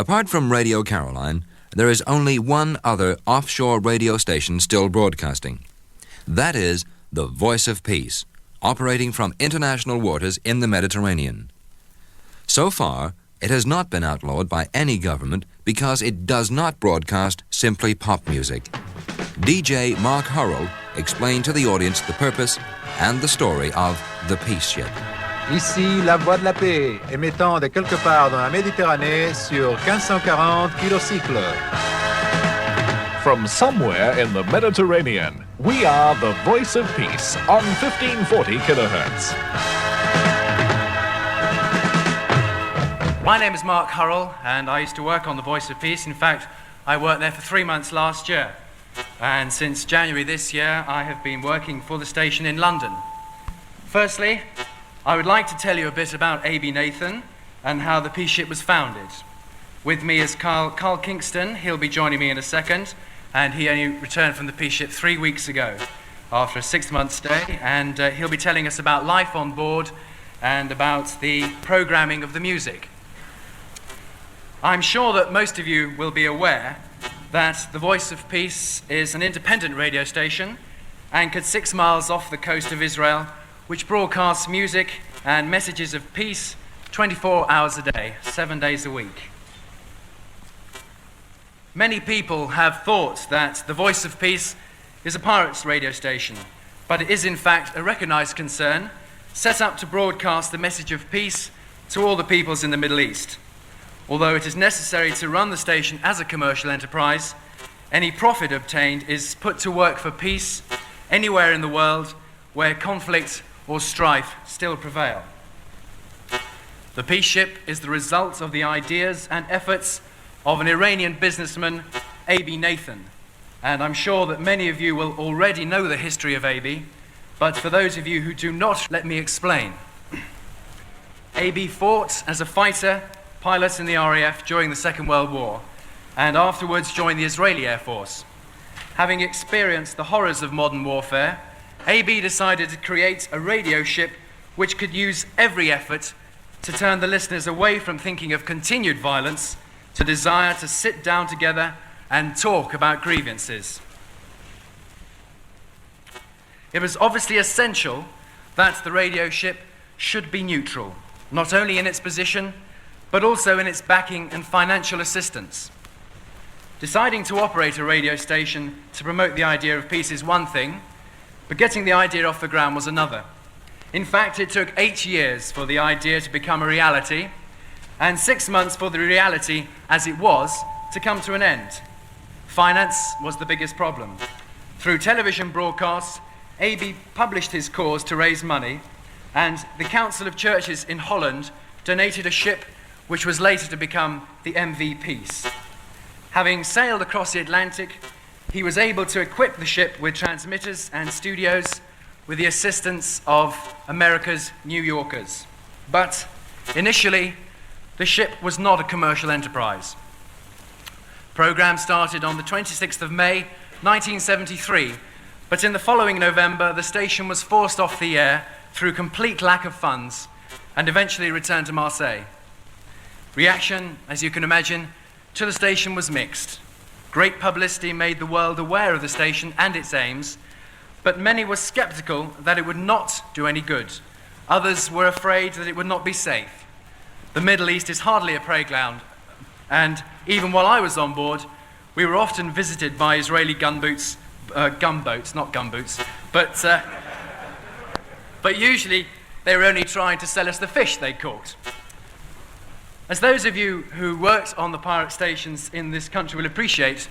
Apart from Radio Caroline, there is only one other offshore radio station still broadcasting. That is the Voice of Peace, operating from international waters in the Mediterranean. So far, it has not been outlawed by any government because it does not broadcast simply pop music. DJ Mark Hurrell explained to the audience the purpose and the story of the Peace Ship. Ici, la Voix de la Paix, émettant de quelque part dans la Méditerranée sur 1540 kilocycles. From somewhere in the Mediterranean, we are the Voice of Peace on 1540 kilohertz. My name is Mark Hurrell, and I used to work on the Voice of Peace. In fact, I worked there for 3 months last year. And since January this year, I have been working for the station in London. Firstly, I would like to tell you a bit about A.B. Nathan and how the Peace Ship was founded. With me is Carl Kingston. He'll be joining me in a second, and he only returned from the Peace Ship 3 weeks ago after a 6-month stay, and he'll be telling us about life on board and about the programming of the music. I'm sure that most of you will be aware that the Voice of Peace is an independent radio station anchored 6 miles off the coast of Israel, which broadcasts music and messages of peace 24 hours a day, 7 days a week. Many people have thought that the Voice of Peace is a pirates radio station, but it is in fact a recognized concern set up to broadcast the message of peace to all the peoples in the Middle East. Although it is necessary to run the station as a commercial enterprise, any profit obtained is put to work for peace anywhere in the world where conflict or strife still prevail. The Peace Ship is the result of the ideas and efforts of an Iranian businessman, A.B. Nathan, and I'm sure that many of you will already know the history of A.B., but for those of you who do not, let me explain. A.B. fought as a fighter pilot in the RAF during the Second World War, and afterwards joined the Israeli Air Force. Having experienced the horrors of modern warfare, A.B. decided to create a radio ship which could use every effort to turn the listeners away from thinking of continued violence to desire to sit down together and talk about grievances. It was obviously essential that the radio ship should be neutral, not only in its position, but also in its backing and financial assistance. Deciding to operate a radio station to promote the idea of peace is one thing, but getting the idea off the ground was another. In fact, it took 8 years for the idea to become a reality, and 6 months for the reality, as it was, to come to an end. Finance was the biggest problem. Through television broadcasts, A.B. published his cause to raise money, and the Council of Churches in Holland donated a ship which was later to become the MV Peace. Having sailed across the Atlantic, he was able to equip the ship with transmitters and studios with the assistance of America's New Yorkers. But initially, the ship was not a commercial enterprise. Program started on the 26th of May, 1973, but in the following November, the station was forced off the air through complete lack of funds and eventually returned to Marseille. Reaction, as you can imagine, to the station was mixed. Great publicity made the world aware of the station and its aims, but many were skeptical that it would not do any good. Others were afraid that it would not be safe. The Middle East is hardly a playground, and even while I was on board, we were often visited by Israeli gunboats, but usually they were only trying to sell us the fish they caught. As those of you who worked on the pirate stations in this country will appreciate,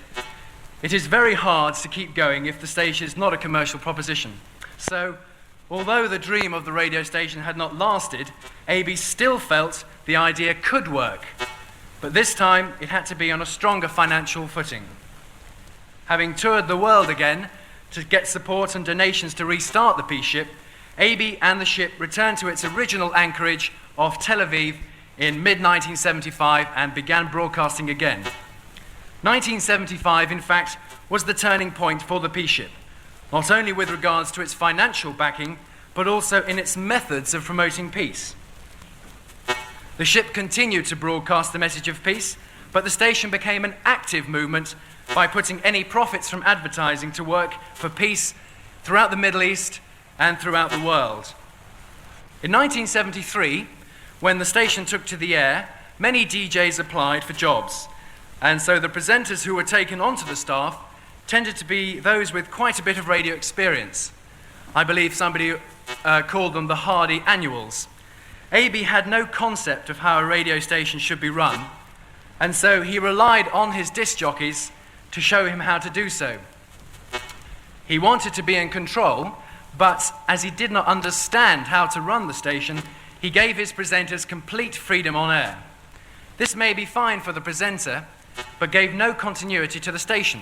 it is very hard to keep going if the station is not a commercial proposition. So, although the dream of the radio station had not lasted, A.B. still felt the idea could work. But this time, it had to be on a stronger financial footing. Having toured the world again to get support and donations to restart the Peace Ship, A.B. and the ship returned to its original anchorage off Tel Aviv in mid-1975 and began broadcasting again. 1975, in fact, was the turning point for the Peace Ship, not only with regards to its financial backing, but also in its methods of promoting peace. The ship continued to broadcast the message of peace, but the station became an active movement by putting any profits from advertising to work for peace throughout the Middle East and throughout the world. In 1973, when the station took to the air, many DJs applied for jobs, and so the presenters who were taken onto the staff tended to be those with quite a bit of radio experience. I believe somebody called them the hardy annuals. AB had no concept of how a radio station should be run, and so he relied on his disc jockeys to show him how to do so. He wanted to be in control, but as he did not understand how to run the station, he gave his presenters complete freedom on air. This may be fine for the presenter, but gave no continuity to the station.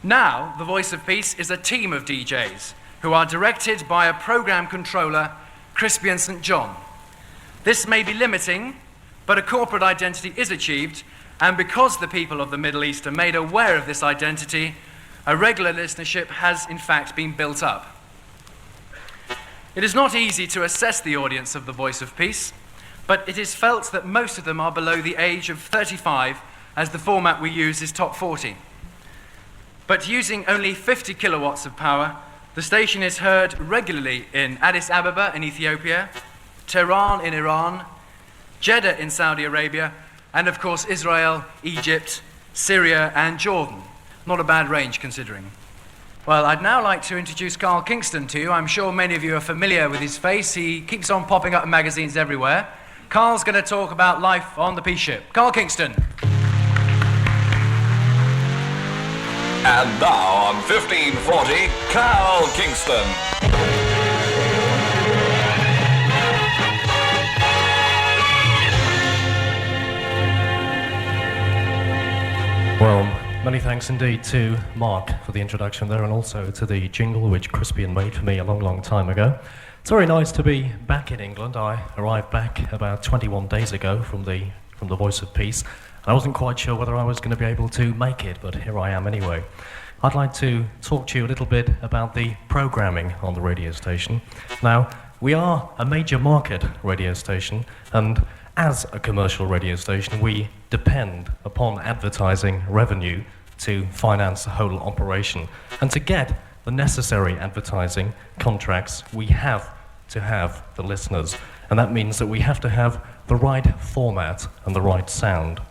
Now, the Voice of Peace is a team of DJs who are directed by a program controller, Crispy and St. John. This may be limiting, but a corporate identity is achieved, and because the people of the Middle East are made aware of this identity, a regular listenership has in fact been built up. It is not easy to assess the audience of the Voice of Peace, but it is felt that most of them are below the age of 35, as the format we use is top 40. But using only 50 kilowatts of power, the station is heard regularly in Addis Ababa in Ethiopia, Tehran in Iran, Jeddah in Saudi Arabia, and of course Israel, Egypt, Syria and Jordan. Not a bad range considering. Well, I'd now like to introduce Carl Kingston to you. I'm sure many of you are familiar with his face. He keeps on popping up in magazines everywhere. Carl's going to talk about life on the peace ship. Carl Kingston. And now on 1540, Carl Kingston. Well, many thanks indeed to Mark for the introduction there, and also to the jingle which Crispian made for me a long, long time ago. It's very nice to be back in England. I arrived back about 21 days ago from the Voice of Peace. And I wasn't quite sure whether I was going to be able to make it, but here I am anyway. I'd like to talk to you a little bit about the programming on the radio station. Now, we are a major market radio station, and as a commercial radio station, we depend upon advertising revenue to finance the whole operation. And to get the necessary advertising contracts, we have to have the listeners. And that means that we have to have the right format and the right sound.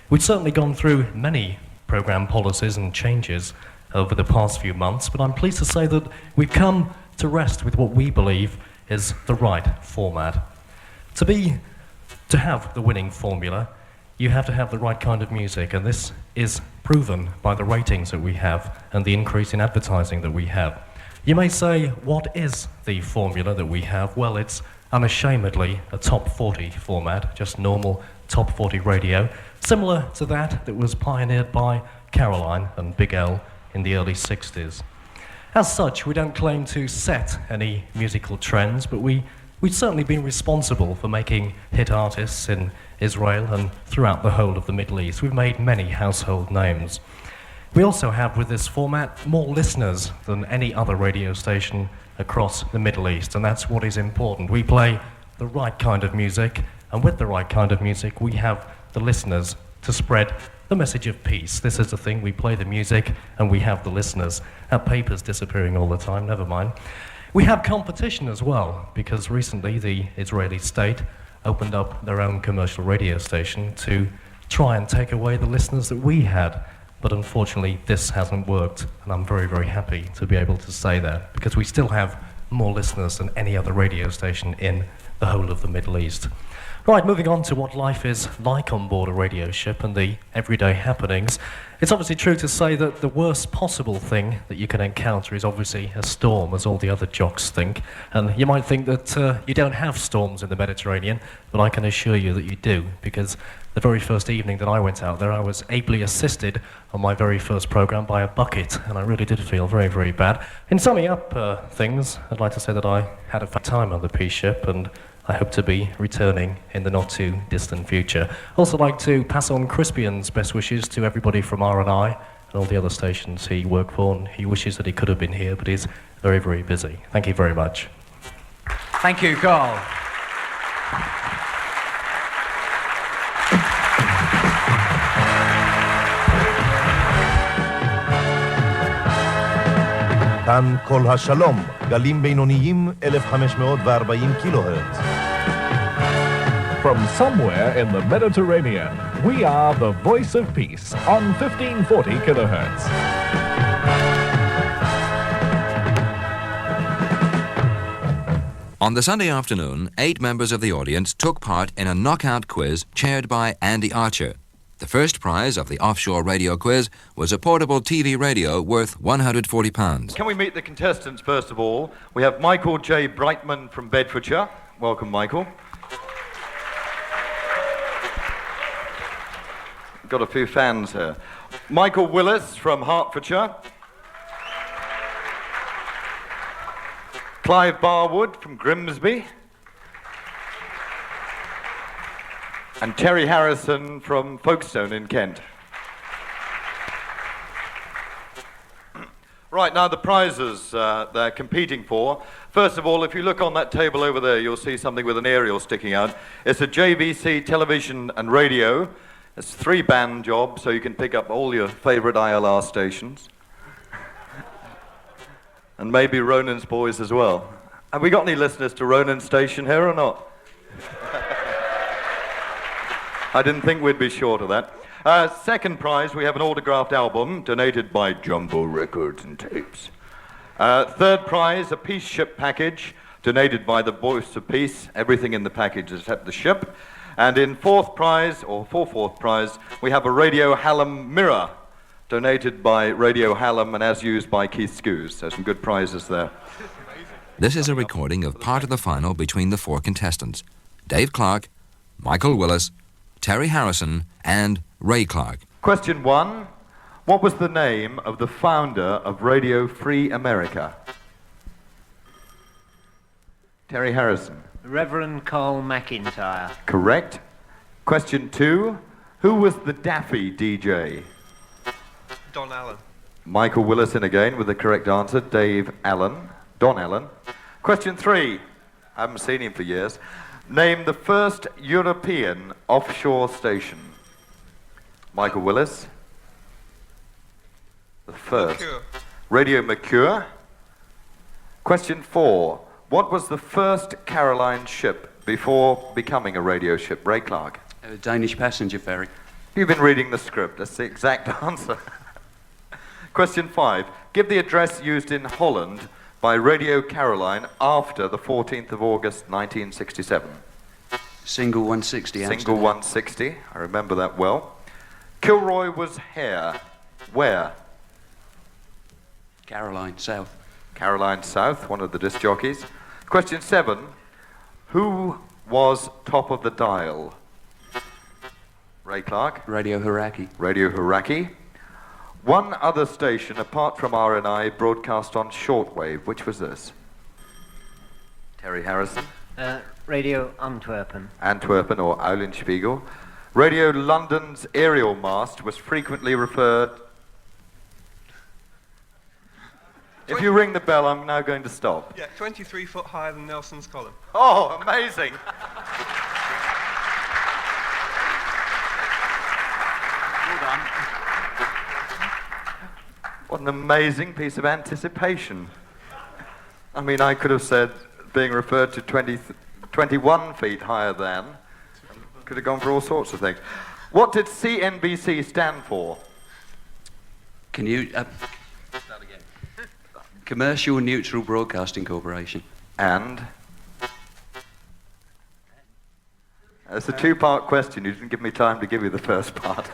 We've certainly gone through many program policies and changes over the past few months, but I'm pleased to say that we've come to rest with what we believe is the right format. To have the winning formula, you have to have the right kind of music, and this is proven by the ratings that we have and the increase in advertising that we have. You may say, what is the formula that we have? Well, it's unashamedly a top 40 format, just normal top 40 radio, similar to that was pioneered by Caroline and Big L in the early 60s. As such, we don't claim to set any musical trends, but we've certainly been responsible for making hit artists in Israel and throughout the whole of the Middle East. We've made many household names. We also have, with this format, more listeners than any other radio station across the Middle East, and that's what is important. We play the right kind of music, and with the right kind of music, we have the listeners to spread the message of peace. This is the thing, we play the music, and we have the listeners. Our paper's disappearing all the time, never mind. We have competition as well, because recently the Israeli state opened up their own commercial radio station to try and take away the listeners that we had. But unfortunately, this hasn't worked, and I'm very, very happy to be able to say that, because we still have more listeners than any other radio station in the whole of the Middle East. Right, moving on to what life is like on board a radio ship and the everyday happenings. It's obviously true to say that the worst possible thing that you can encounter is obviously a storm, as all the other jocks think. And you might think that you don't have storms in the Mediterranean, but I can assure you that you do, because the very first evening that I went out there, I was ably assisted on my very first program by a bucket, and I really did feel very, very bad. In summing up things, I'd like to say that I had a fun time on the peace ship, and I hope to be returning in the not-too-distant future. Also like to pass on Crispian's best wishes to everybody from R&I and all the other stations he worked for, and he wishes that he could have been here, but he's very, very busy. Thank you very much. Thank you, Carl. כאן כל השלום, גלים בינוניים 1540 קילו-הרץ. From somewhere in the Mediterranean, we are the voice of peace on 1540 kilohertz. On the Sunday afternoon, 8 members of the audience took part in a knockout quiz chaired by Andy Archer. The first prize of the Offshore radio quiz was a portable TV radio worth £140. Can we meet the contestants first of all? We have Michael J. Brightman from Bedfordshire. Welcome, Michael. Got a few fans here. Michael Willis from Hertfordshire. Clive Barwood from Grimsby. And Terry Harrison from Folkestone in Kent. Right, now the prizes they're competing for. First of all, if you look on that table over there, you'll see something with an aerial sticking out. It's a JVC television and radio. It's a 3-band job, so you can pick up all your favourite ILR stations. And maybe Ronan's boys as well. Have we got any listeners to Ronan's station here or not? I didn't think we'd be short of that. Second prize, we have an autographed album donated by Jumbo Records and Tapes. Third prize, a peace ship package donated by the Voice of Peace. Everything in the package except the ship. And in fourth prize, we have a Radio Hallam mirror donated by Radio Hallam and as used by Keith Skews. So some good prizes there. This is a recording of part of the final between the 4 contestants: Dave Clark, Michael Willis, Terry Harrison, and Ray Clark. Question 1. What was the name of the founder of Radio Free America? Terry Harrison. Reverend Carl McIntyre. Correct. Question 2. Who was the Daffy DJ? Don Allen. Michael Willison again with the correct answer. Dave Allen. Don Allen. Question 3. I haven't seen him for years. Name the first European offshore station. Michael Willis. The first. Mercure. Radio Mercure. Question 4. What was the first Caroline ship before becoming a radio ship? Ray Clark. A Danish passenger ferry. You've been reading the script. That's the exact answer. Question 5. Give the address used in Holland by Radio Caroline after the 14th of August 1967. Single 160. Single 160. I remember that well. Kilroy was Hare. Where? Caroline, South. Caroline South, one of the disc jockeys. Question 7. Who was top of the dial? Ray Clark. Radio Haraki. Radio Haraki. One other station apart from RNI broadcast on shortwave. Which was this? Terry Harrison. Radio Antwerpen. Antwerpen or Eulenspiegel. Radio London's aerial mast was frequently referred... If you ring the bell, I'm now going to stop. Yeah, 23 foot higher than Nelson's column. Oh, amazing. What an amazing piece of anticipation. I mean, I could have said being referred to 21 feet higher than. Could have gone for all sorts of things. What did CNBC stand for? Can you... Start again. Commercial Neutral Broadcasting Corporation. And? It's a 2-part question. You didn't give me time to give you the first part.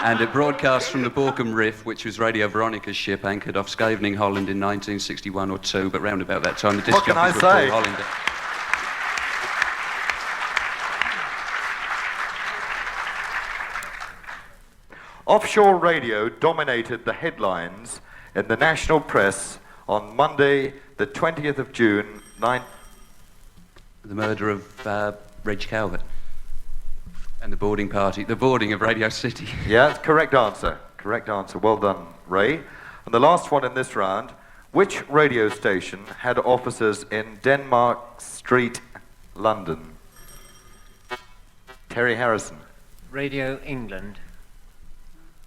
And it broadcast from the Borkum Riff, which was Radio Veronica's ship anchored off Scheveningen, Holland in 1961 or 2, but round about that time the disc jockeys were Paul Hollander. Offshore radio dominated the headlines in the national press on Monday, the 20th of June, The murder of Reg Calvert. And the boarding of Radio City. Yeah, correct answer. Correct answer. Well done, Ray. And the last one in this round, which radio station had offices in Denmark Street, London? Terry Harrison. Radio England.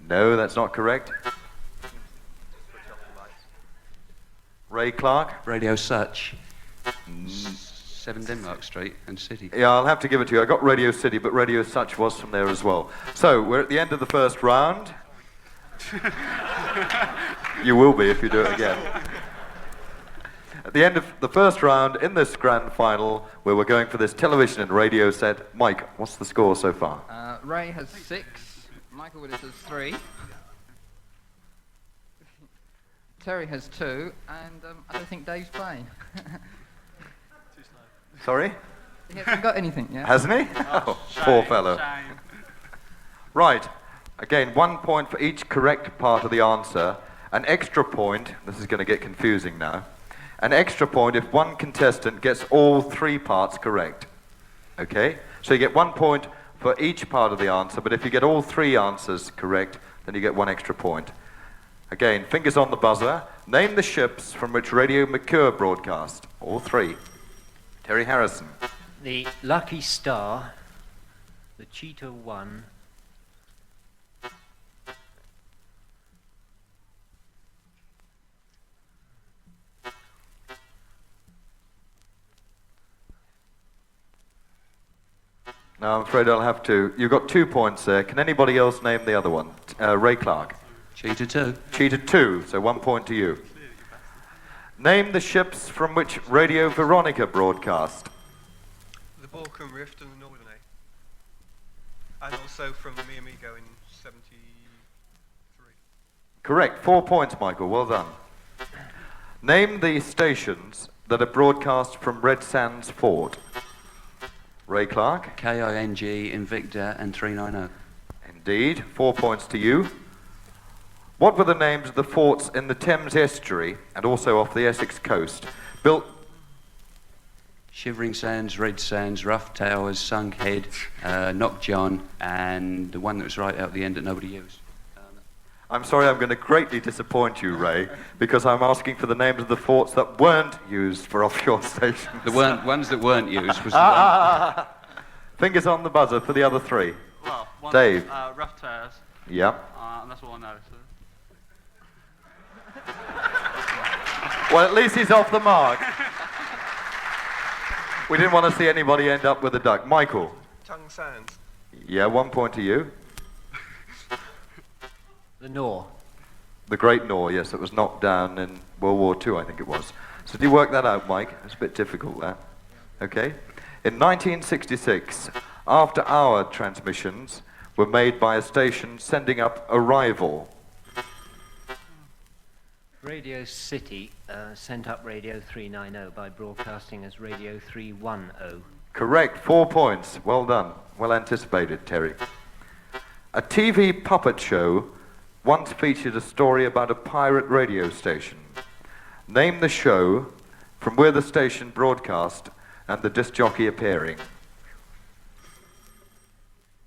No, that's not correct. Ray Clark? Radio Such. 7 Denmark Street and City. Yeah, I'll have to give it to you. I got Radio City, but Radio Such was from there as well. So, we're at the end of the first round. You will be if you do it again. At the end of the first round, in this grand final, where we're going for this television and radio set, Mike, what's the score so far? Ray has 6, Michael Willis has 3, Terry has 2, and I don't think Dave's playing. Sorry? He hasn't got anything yet. Hasn't he? Oh, poor fellow. Shame. Right. Again, 1 point for each correct part of the answer. An extra point, this is going to get confusing now, an extra point if one contestant gets all 3 parts correct. Okay? So you get 1 point for each part of the answer, but if you get all 3 answers correct, then you get 1 extra point. Again, fingers on the buzzer. Name the ships from which Radio Mercure broadcast. All 3. Terry Harrison. The Lucky Star, the Cheetah 1, No, I'm afraid I'll have to. You've got 2 points there. Can anybody else name the other one? Ray Clark. Cheetah 2. Cheetah 2, so 1 point to you. Name the ships from which Radio Veronica broadcast. The Balkan Rift and the Northern A. And also from the Mi Amigo in 73. Correct. 4 points, Michael. Well done. Name the stations that are broadcast from Red Sands Fort. Ray Clark. KING, Invicta, and 390. Indeed. 4 points to you. What were the names of the forts in the Thames estuary and also off the Essex coast? Built. Shivering Sands, Red Sands, Rough Towers, Sunk Head, Knock John, and the one that was right out the end that nobody used. I'm sorry, I'm going to greatly disappoint you, Ray, because I'm asking for the names of the forts that weren't used for offshore stations. The ones that weren't used was the one. Fingers on the buzzer for the other 3. Well, one, Dave. Rough Towers. Yeah. And that's all I know. So. Well, at least he's off the mark. We didn't want to see anybody end up with a duck. Michael. Tongue Sands. Yeah, 1 point to you. the Nor. The Great Nor, yes, it was knocked down in World War II, I think it was. So do you work that out, Mike? It's a bit difficult, that. Okay. In 1966, after-hour transmissions were made by a station sending up a rival. Radio City sent up Radio 390 by broadcasting as Radio 310. Correct, 4 points. Well done. Well anticipated, Terry. A TV puppet show once featured a story about a pirate radio station. Name the show from where the station broadcast and the disc jockey appearing.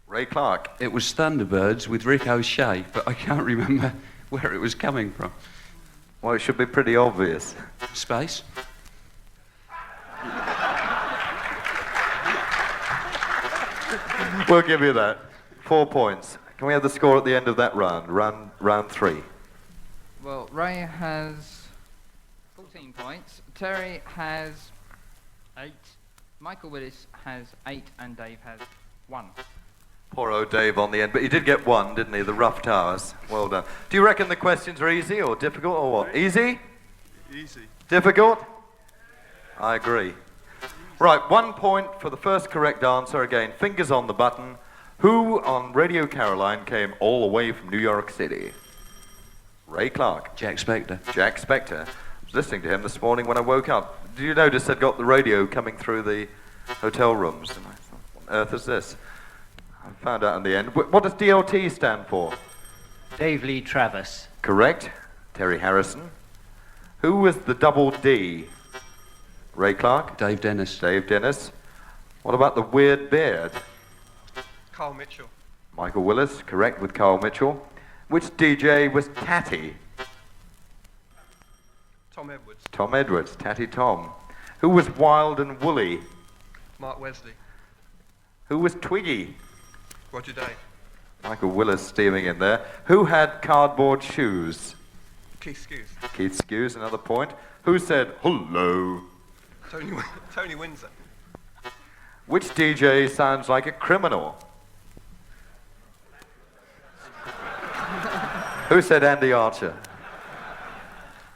Ray Clark. It was Thunderbirds with Rick O'Shea, but I can't remember where it was coming from. Well, it should be pretty obvious. Space. We'll give you that. 4 points. Can we have the score at the end of that round? Round 3. Well, Ray has 14 points, Terry has 8, Michael Willis has 8, and Dave has 1. Poor old Dave on the end, but he did get 1, didn't he? The Rough Towers. Well done. Do you reckon the questions are easy or difficult or what? Easy? Easy. Difficult? I agree. Right, 1 point for the first correct answer. Again, fingers on the button. Who on Radio Caroline came all the way from New York City? Ray Clark. Jack Spector. Jack Spector. I was listening to him this morning when I woke up. Did you notice they'd got the radio coming through the hotel rooms? And I thought, what on earth is this? I found out in the end. What does DLT stand for? Dave Lee Travis. Correct. Terry Harrison. Who was the double D? Ray Clark. Dave Dennis. Dave Dennis. What about the weird beard? Carl Mitchell. Michael Willis, correct, with Carl Mitchell. Which DJ was Tatty? Tom Edwards. Tom Edwards, Tatty Tom. Who was Wild and Woolly? Mark Wesley. Who was Twiggy? Roger Day. Michael Willis steaming in there. Who had cardboard shoes? Keith Skews. Keith Skews, another point. Who said hello? Tony Windsor. Which DJ sounds like a criminal? Who said Andy Archer?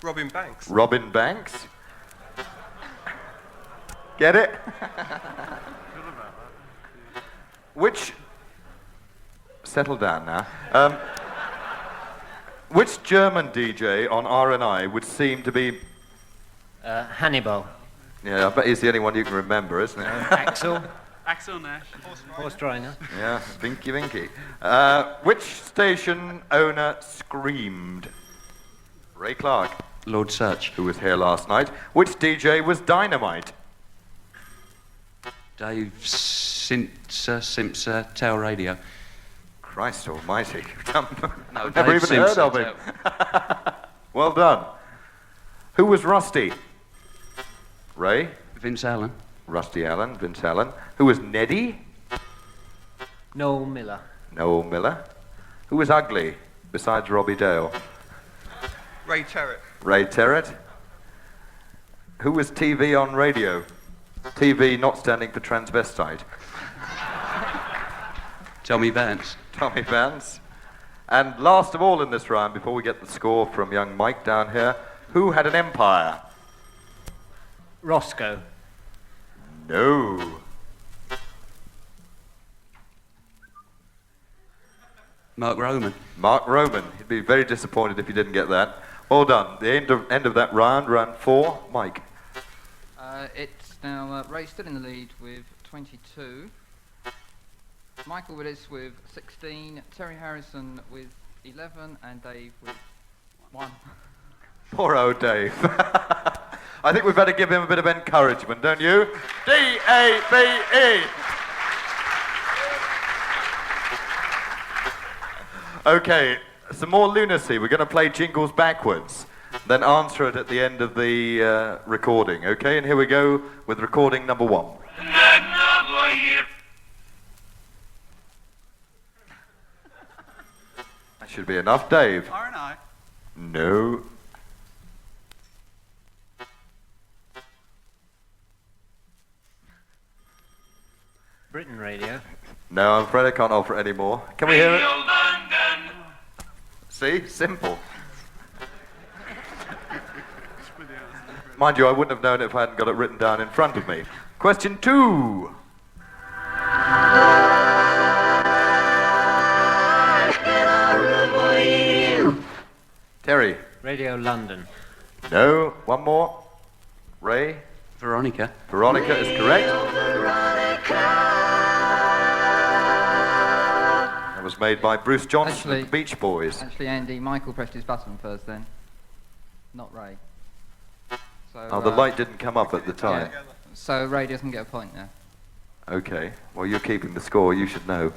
Robin Banks. Robin Banks. Get it? Which... Settle down now. Which German DJ on RNI would seem to be... Hannibal. Yeah, I bet he's the only one you can remember, isn't it? Axel. Axel Nash. Horst Reiner. Yeah, Vinky Vinky. Which station owner screamed? Ray Clark. Lord Such. Who was here last night. Which DJ was Dynamite? Dave Simpson, Tower Radio. Christ almighty. No, I've never Dave even heard Simpson, of him. Well done. Who was Rusty? Ray? Vince Allen. Rusty Allen, Vince Allen. Who was Neddy? Noel Miller. Noel Miller. Who was ugly, besides Robbie Dale? Ray Terrett. Ray Terrett. Who was TV on radio? TV not standing for transvestite. Tommy Vance. Tommy Vance. And last of all in this round, before we get the score from young Mike down here, who had an empire? Roscoe. No. Mark Roman. Mark Roman. He'd be very disappointed if he didn't get that. Well done. The end of that round, round 4. Mike. It's now Ray still in the lead with 22. Michael Willis with 16. Terry Harrison with 11. And Dave with 1. Poor old Dave. I think we've better give him a bit of encouragement, don't you? D-A-B-E. Okay, some more lunacy. We're going to play jingles backwards, then answer it at the end of the recording, okay? And here we go with recording number 1. That should be enough, Dave. Aren't I? No. Britain Radio. No, I'm afraid I can't offer it anymore. Can we hear it? See? Simple. Mind you, I wouldn't have known it if I hadn't got it written down in front of me. Question 2. Terry. Radio London. No. One more. Ray. Veronica. Veronica is correct. That was made by Bruce Johnson of the Beach Boys. Actually, Andy, Michael pressed his button first then. Not Ray. So, Oh, the light didn't come up at the time. Yeah. So Ray doesn't get a point now. Okay. Well, you're keeping the score. You should know.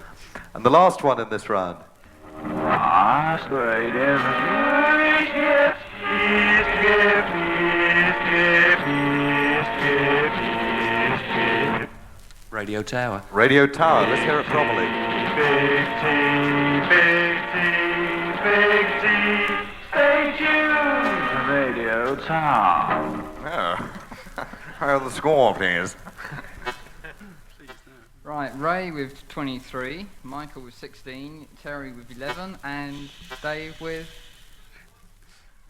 And the last one in this round. Radio Tower. Radio Tower. Let's hear it properly. Big T, Big T, Big T, stay tuned to Radio Tower. Oh. How the score, please? Right, Ray with 23, Michael with 16, Terry with 11, and Dave with...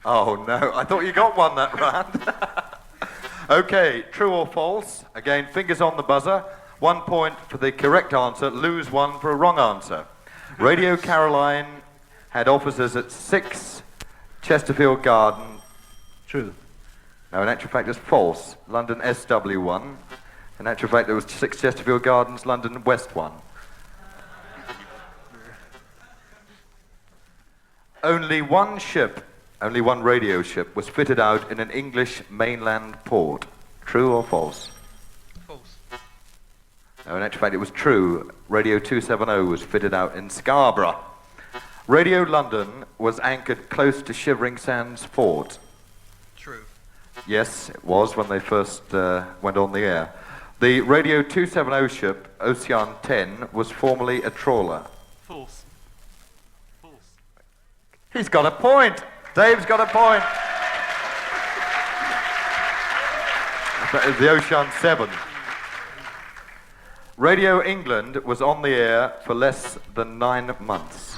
Oh, no. I thought you got one that round. Okay, true or false? Again, fingers on the buzzer. 1 point for the correct answer, lose 1 for a wrong answer. Radio Caroline had offices at 6 Chesterfield Garden. True. No, in actual fact, it's false. London SW1. In actual fact, there was 6 Chesterfield Gardens, London West 1. Only one radio ship was fitted out in an English mainland port. True or false? False. No, in actual fact, it was true. Radio 270 was fitted out in Scarborough. Radio London was anchored close to Shivering Sands Fort. True. Yes, it was when they first went on the air. The Radio 270 ship, Ocean 10, was formerly a trawler. False. False. He's got a point. Dave's got a point. That is the Ocean 7. Radio England was on the air for less than 9 months.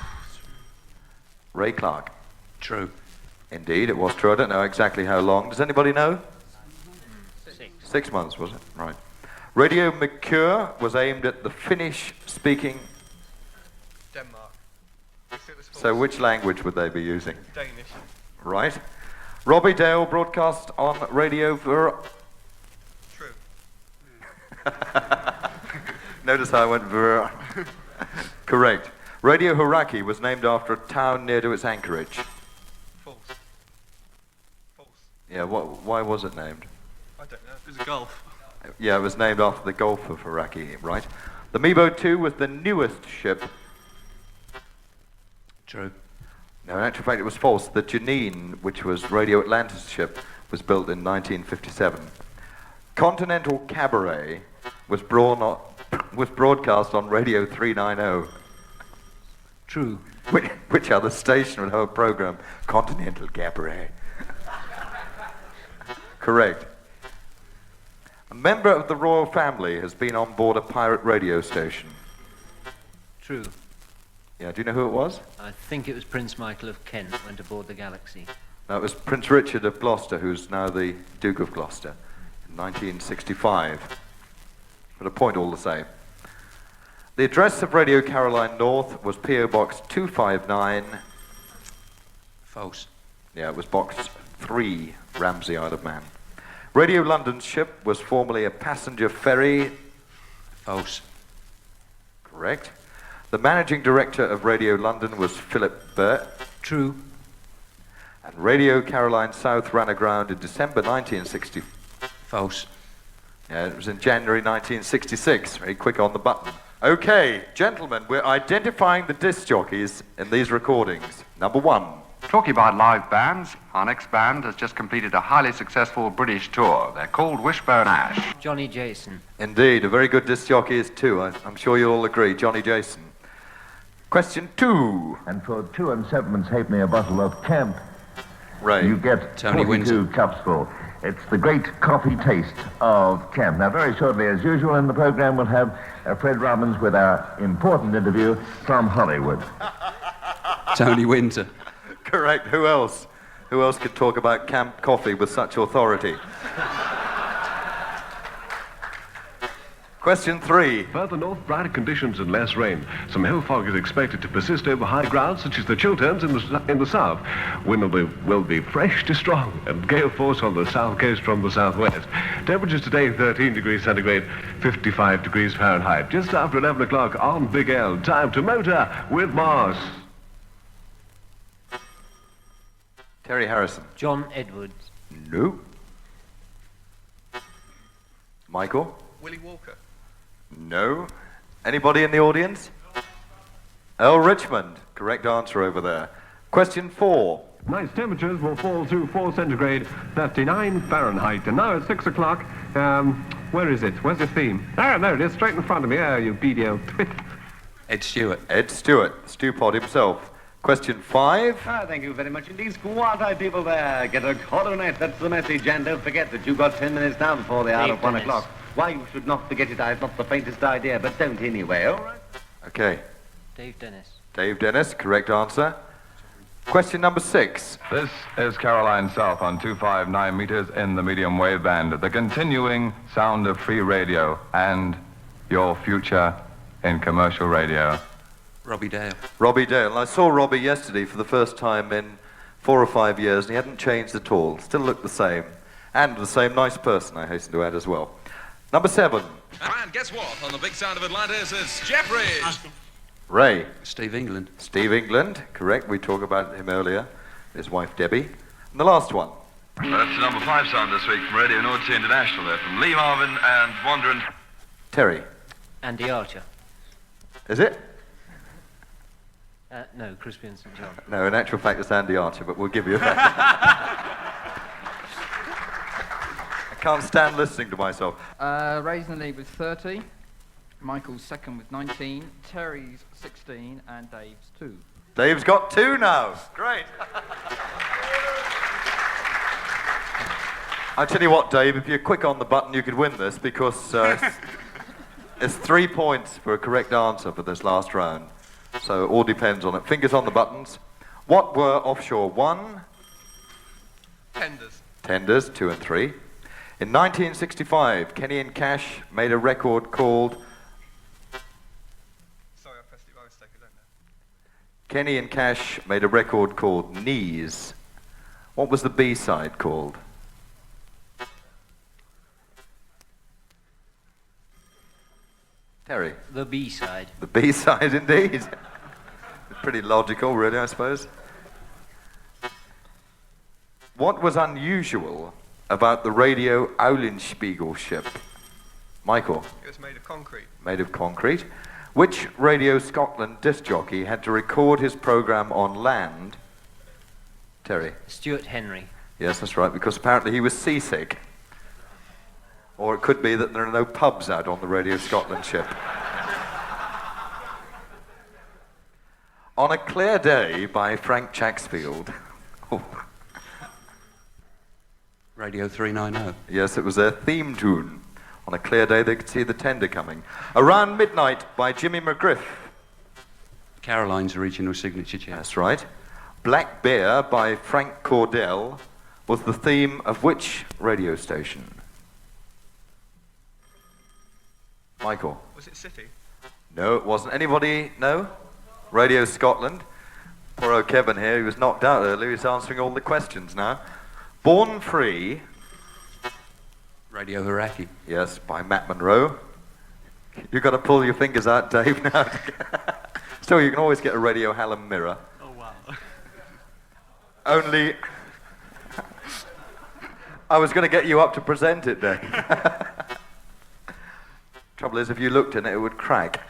Ray Clark. True. Indeed, it was true. I don't know exactly how long. Does anybody know? 6 months, was it? Right. Radio Mercure was aimed at the Finnish-speaking... Denmark. So which language would they be using? Danish. Right. Robbie Dale broadcast on Radio True. Notice how I went Correct. Radio Hauraki was named after a town near to its anchorage. False. False. Yeah, why was it named? I don't know. It was a Gulf. Yeah, it was named after the Gulf of Hauraki, right? The Mebo 2 was the newest ship. True. No, in actual fact, it was false. The Janine, which was Radio Atlantis' ship, was built in 1957. Continental Cabaret was broadcast on Radio 390. True. Which other station would have a program? Continental Cabaret. Correct. A member of the royal family has been on board a pirate radio station. True. Yeah, do you know who it was? I think it was Prince Michael of Kent went aboard the Galaxy. No, it was Prince Richard of Gloucester, who's now the Duke of Gloucester, in 1965. But a point all the same. The address of Radio Caroline North was P.O. Box 259. False. Yeah, it was Box 3, Ramsey, Isle of Man. Radio London's ship was formerly a passenger ferry. False. Correct. The managing director of Radio London was Philip Burt. True. And Radio Caroline South ran aground in December 1960. False. Yeah, it was in January 1966. Very quick on the button. Okay, gentlemen, we're identifying the disc jockeys in these recordings. Number 1. Talking about live bands, our next band has just completed a highly successful British tour. They're called Wishbone Ash. Johnny Jason. Indeed, a very good disc jockey is too. I'm sure you'll all agree. Johnny Jason. Question 2. And for 2 and 7 halfpenny a bottle of Camp, Ray. you get Tony 42 Windsor. cups full. It's the great coffee taste of Camp. Now, very shortly, as usual, in the program, we'll have Fred Robbins with our important interview from Hollywood. Tony Winter. Correct. Who else? Who else could talk about Camp Coffee with such authority? Question 3. Further north, brighter conditions and less rain. Some hill fog is expected to persist over high ground, such as the Chilterns in the south. Wind will be fresh to strong, and gale force on the south coast from the southwest. Temperatures today 13 degrees centigrade, 55 degrees Fahrenheit. Just after 11 o'clock on Big L. Time to motor with Mars. Terry Harrison. John Edwards. No. Michael. Willie Walker. No. Anybody in the audience? Earl Richmond. Correct answer over there. Question 4. Nice temperatures will fall to 4 centigrade, 39 Fahrenheit. And now at 6 o'clock, where is it? Where's the theme? Ah, there it is, straight in front of me. Ah, you beady old twit. Ed Stewart. Ed Stewart, Stewpod himself. Question 5. Thank you very much indeed. Squad people there. Get a coordinate, that's the message. And don't forget that you've got 10 minutes now before the hour of 1 o'clock. Why you should not forget it, I have not the faintest idea, but don't anyway, all right? Okay. Dave Dennis. Dave Dennis, correct answer. Question number 6. This is Caroline South on 259 meters in the medium wave band. The continuing sound of free radio and your future in commercial radio. Robbie Dale. Robbie Dale. And I saw Robbie yesterday for the first time in 4 or 5 years, and he hadn't changed at all. Still looked the same. And the same nice person, I hasten to add as well. Number 7. And guess what? On the big sound of Atlantis, it's Jeffrey. Ray. Steve England. Steve England, correct. We talked about him earlier. His wife, Debbie. And the last one. That's the number 5 sound this week from Radio North Sea International there, from Lee Marvin and Wandering. Terry. Andy Archer. Is it? No, Crispy and St. John. No, in actual fact, it's Andy Archer, but we'll give you that. I can't stand listening to myself. Ray's in the lead with 30. Michael's second with 19. Terry's 16. And Dave's 2. Dave's got 2 now. Great. I'll tell you what, Dave, if you're quick on the button, you could win this because it's 3 points for a correct answer for this last round. So it all depends on it. Fingers on the buttons. What were Offshore 1? Tenders. Tenders, 2 and 3. In 1965, Kenny and Cash made a record called... Sorry, I pressed it by mistake, I don't know. Kenny and Cash made a record called Knees. What was the B-side called? Terry? The B-side. The B-side, indeed. Pretty logical, really, I suppose. What was unusual about the radio Eulenspiegel ship? Michael? It was made of concrete. Made of concrete. Which Radio Scotland disc jockey had to record his programme on land? Terry? Stuart Henry. Yes, that's right, because apparently he was seasick. Or it could be that there are no pubs out on the Radio Scotland ship. On a Clear Day by Frank Chaxfield. Radio 390. Yes, it was their theme tune. On a clear day, they could see the tender coming. Around Midnight by Jimmy McGriff. Caroline's original signature tune. That's right. Black Bear by Frank Cordell was the theme of which radio station? Michael? Was it City? No, it wasn't. Anybody know? Radio Scotland. Poor old Kevin here, he was knocked out earlier. He's answering all the questions now. Born Free. Radio Haraki. Yes, by Matt Monroe. You've got to pull your fingers out, Dave, now. Still, you can always get a Radio Hallam mirror. Oh, wow. Only... I was going to get you up to present it, Dave. Trouble is, if you looked in it, it would crack.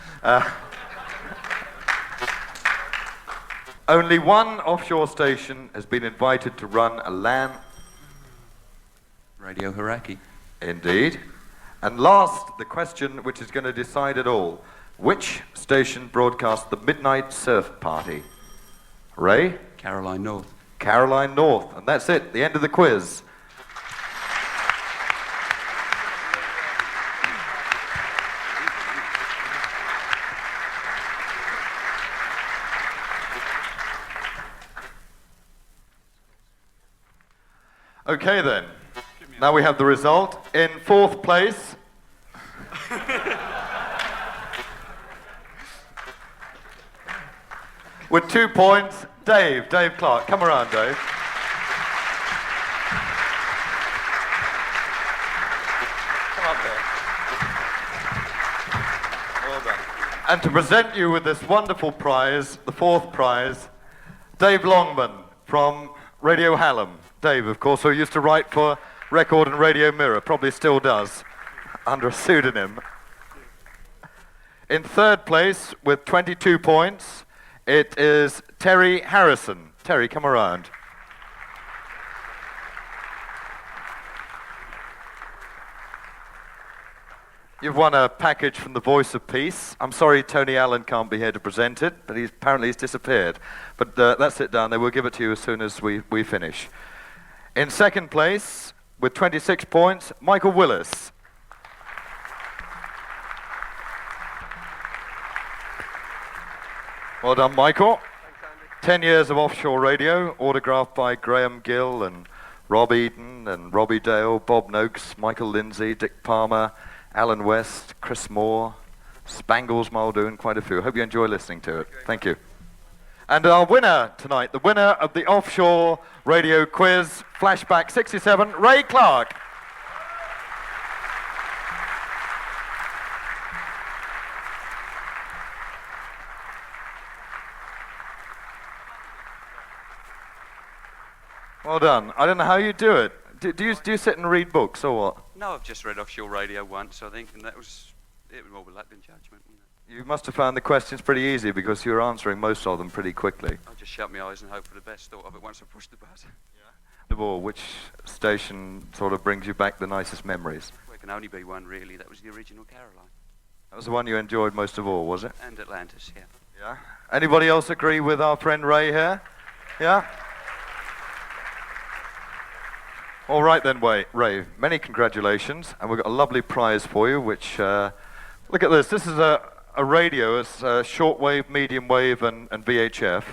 Only one offshore station has been invited to run a land... Radio Haraki. Indeed. And last, the question which is going to decide it all. Which station broadcast the Midnight Surf Party? Ray? Caroline North. Caroline North. And that's it, the end of the quiz. Okay then, now we have the result. In fourth place, with 2 points, Dave Clark. Come around, Dave. Come up here. Well done. And to present you with this wonderful prize, the fourth prize, Dave Longman from Radio Hallam. Dave, of course, who used to write for Record and Radio Mirror, probably still does, under a pseudonym. In third place, with 22 points, it is Terry Harrison. Terry, come around. You've won a package from the Voice of Peace. I'm sorry Tony Allen can't be here to present it, but apparently he's disappeared. But that's it down there. We'll give it to you as soon as we finish. In second place, with 26 points, Michael Willis. Well done, Michael. Thanks, 10 years of offshore radio, autographed by Graham Gill and Rob Eden and Robbie Dale, Bob Noakes, Michael Lindsay, Dick Palmer, Alan West, Chris Moore, Spangles Muldoon, quite a few. Hope you enjoy listening to it. Thank you. And our winner tonight, the winner of the Offshore Radio Quiz, Flashback 67, Ray Clark. Well done. I don't know how you do it. Do you sit and read books or what? No, I've just read Offshore Radio once, I think, and it was more with luck than judgment, wasn't it? You must have found the questions pretty easy because you were answering most of them pretty quickly. I just shut my eyes and hope for the best. Thought of it once I pushed the button. Of all, which station sort of brings you back the nicest memories? Well, it can only be one, really. That was the original Caroline. That was the one you enjoyed most of all, was it? And Atlantis, yeah. Yeah. Anybody else agree with our friend Ray here? Yeah? All right then, Ray. Many congratulations, and we've got a lovely prize for you. Which look at this. This is a radio. It's shortwave, medium wave, and VHF.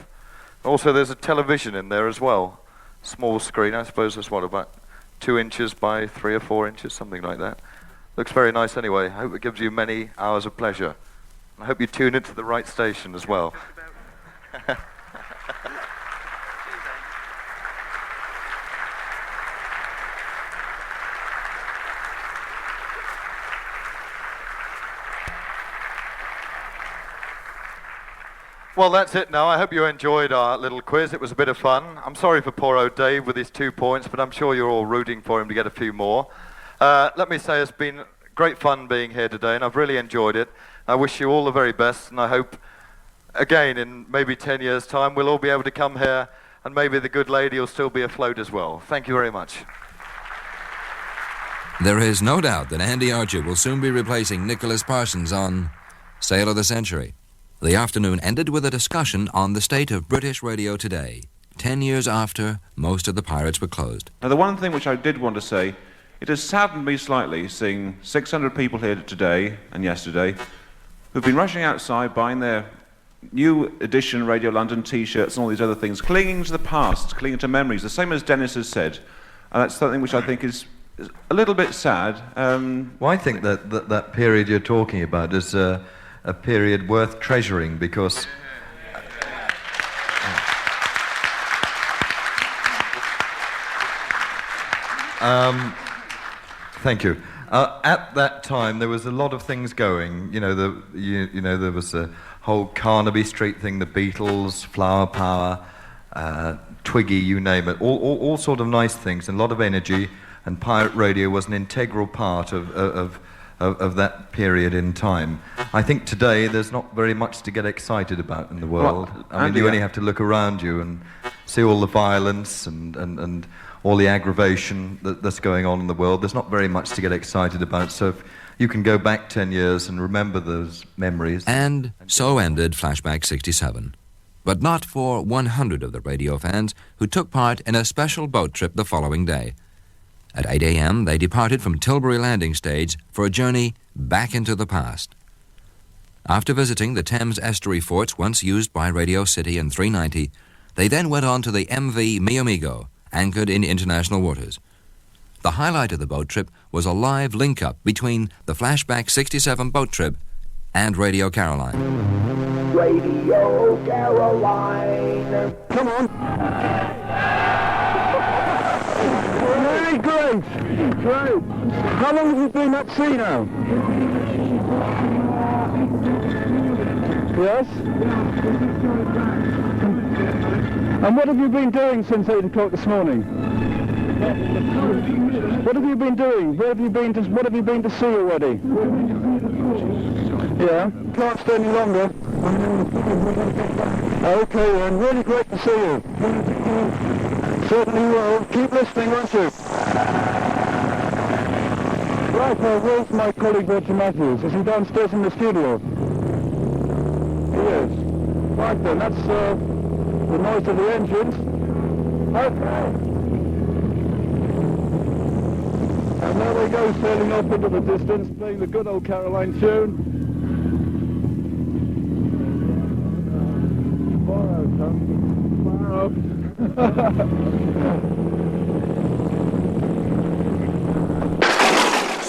Also, there's a television in there as well. Small screen. I suppose that's what, about 2 inches by 3 or 4 inches, something like that. Looks very nice anyway. I hope it gives you many hours of pleasure. I hope you tune into the right station as well. Well, that's it now. I hope you enjoyed our little quiz. It was a bit of fun. I'm sorry for poor old Dave with his 2 points, but I'm sure you're all rooting for him to get a few more. Let me say it's been great fun being here today, and I've really enjoyed it. I wish you all the very best, and I hope, again, in maybe 10 years' time, we'll all be able to come here, and maybe the good lady will still be afloat as well. Thank you very much. There is no doubt that Andy Archer will soon be replacing Nicholas Parsons on Sale of the Century. The afternoon ended with a discussion on the state of British radio today, 10 years after most of the pirates were closed. Now, the one thing which I did want to say, it has saddened me slightly seeing 600 people here today and yesterday who've been rushing outside buying their new edition Radio London T-shirts and all these other things, clinging to the past, clinging to memories, the same as Dennis has said. And that's something which I think is a little bit sad. Well, I think that period you're talking about is a period worth treasuring because... Thank you. At that time, there was a lot of things going. You know, there was a whole Carnaby Street thing, the Beatles, Flower Power, Twiggy, you name it. All sort of nice things and a lot of energy. And pirate radio was an integral part of that period in time. I think today there's not very much to get excited about in the world. Well, I mean, you only have to look around you and see all the violence and all the aggravation that's going on in the world. There's not very much to get excited about. So if you can go back 10 years and remember those memories. And so ended Flashback 67. But not for 100 of the radio fans who took part in a special boat trip the following day. At 8 a.m., they departed from Tilbury Landing Stage for a journey back into the past. After visiting the Thames estuary forts once used by Radio City and 390, they then went on to the MV Mi Amigo, anchored in international waters. The highlight of the boat trip was a live link-up between the Flashback 67 boat trip and Radio Caroline. Radio Caroline. Come on. Very great. Great. How long have you been at sea now? Yes? And what have you been doing since 8 o'clock this morning? What have you been doing? What have you been to see already? Yeah? Can't stay any longer. Okay then, really great to see you. Certainly will. Keep listening, won't you? Right, now where's my colleague Roger Matthews? Is he downstairs in the studio? He is. Right then, that's the noise of the engines. Okay. And there they go, sailing off into the distance, playing the good old Caroline tune. Far out, Tom. Far out.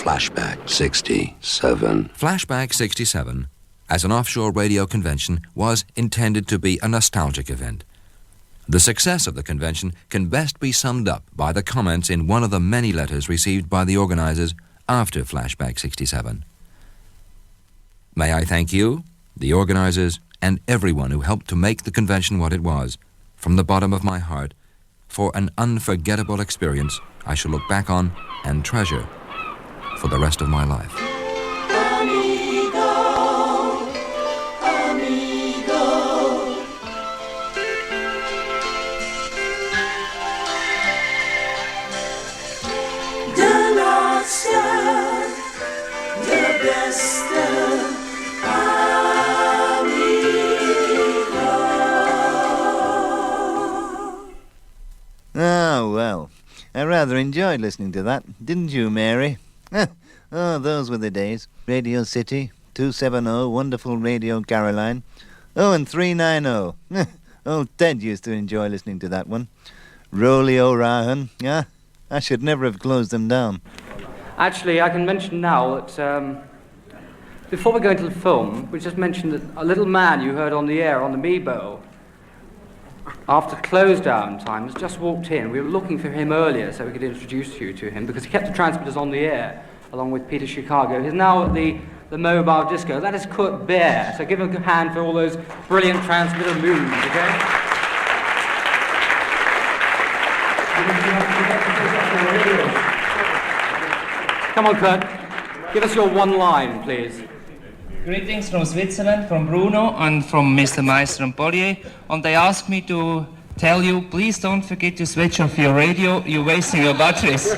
Flashback 67. Flashback 67, as an offshore radio convention, was intended to be a nostalgic event. The success of the convention can best be summed up by the comments in one of the many letters received by the organizers after Flashback 67. May I thank you, the organizers, and everyone who helped to make the convention what it was, from the bottom of my heart, for an unforgettable experience I shall look back on and treasure for the rest of my life. Amigo, amigo. De laatste, de beste amigo. Ah, well. I rather enjoyed listening to that, didn't you, Mary? Oh, those were the days. Radio City, 270, wonderful Radio Caroline. Oh, and 390. Old Ted used to enjoy listening to that one. Rolly O'Ryan, yeah? I should never have closed them down. Actually, I can mention now that before we go into the film, we just mentioned that a little man you heard on the air on the Meebo, after close down time, has just walked in. We were looking for him earlier so we could introduce you to him because he kept the transmitters on the air along with Peter Chicago. He's now at the mobile disco. That is Kurt Bear. So give him a hand for all those brilliant transmitter moves, okay? Come on, Kurt. Give us your one line, please. Greetings from Switzerland, from Bruno and from Mr. Meister and Bollier. And they asked me to tell you, please don't forget to switch off your radio. You're wasting your batteries.